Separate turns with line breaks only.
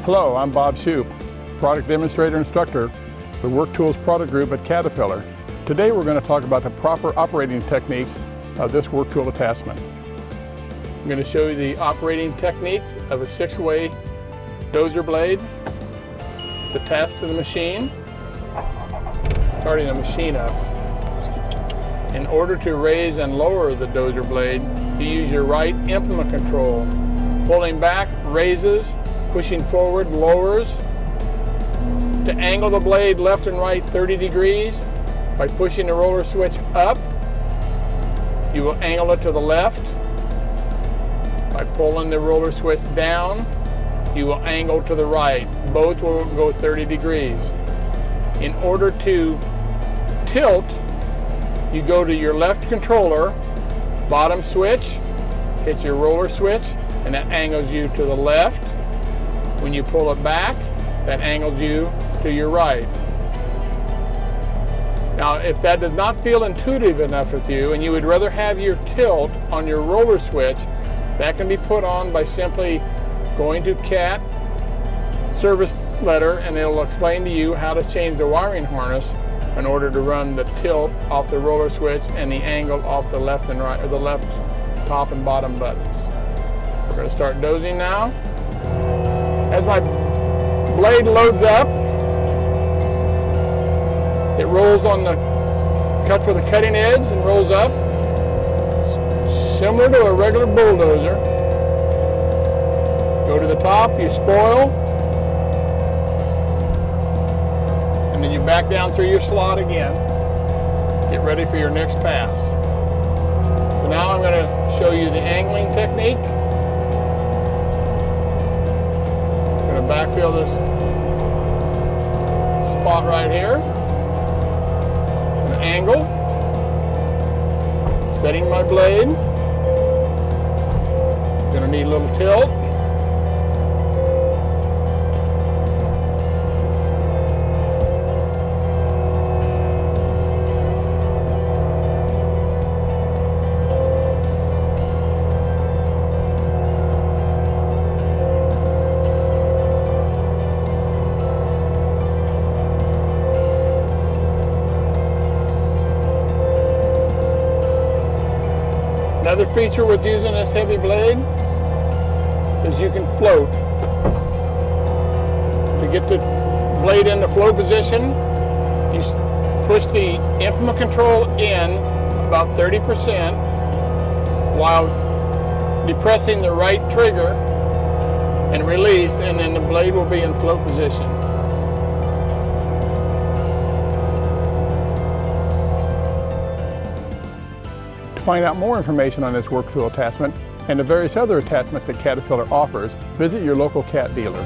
Hello, I'm Bob Shoup, Product Demonstrator Instructor for Work Tools Product Group at Caterpillar. Today we're going to talk about the proper operating techniques of this work tool attachment. I'm going to show you the operating technique of a 6-way dozer blade. It's attached to the machine. Starting the machine up. In order to raise and lower the dozer blade, you use your right implement control. Pulling back raises, pushing forward lowers. To angle the blade left and right 30 degrees, by pushing the roller switch up, you will angle it to the left. By pulling the roller switch down, you will angle to the right. Both will go 30 degrees. In order to tilt, you go to your left controller, bottom switch, hit your roller switch, and that angles you to the left. When you pull it back, that angles you to your right. Now, if that does not feel intuitive enough with you and you would rather have your tilt on your roller switch, that can be put on by simply going to CAT service letter, and it'll explain to you how to change the wiring harness in order to run the tilt off the roller switch and the angle off the left and right, or the left top and bottom buttons. We're going to start dozing now. As my blade loads up, it rolls on the cut for the cutting edge and rolls up, similar to a regular bulldozer. Go to the top, you spoil, and then you back down through your slot again. Get ready for your next pass. So now I'm going to show you the angling technique. I'm going to backfill this spot right here. Angle, setting my blade. Going to need a little tilt. Another feature with using this heavy blade is you can float. To get the blade into flow position, you push the implement control in about 30% while depressing the right trigger and release, and then the blade will be in flow position. To find out more information on this work tool attachment and the various other attachments that Caterpillar offers, visit your local CAT dealer.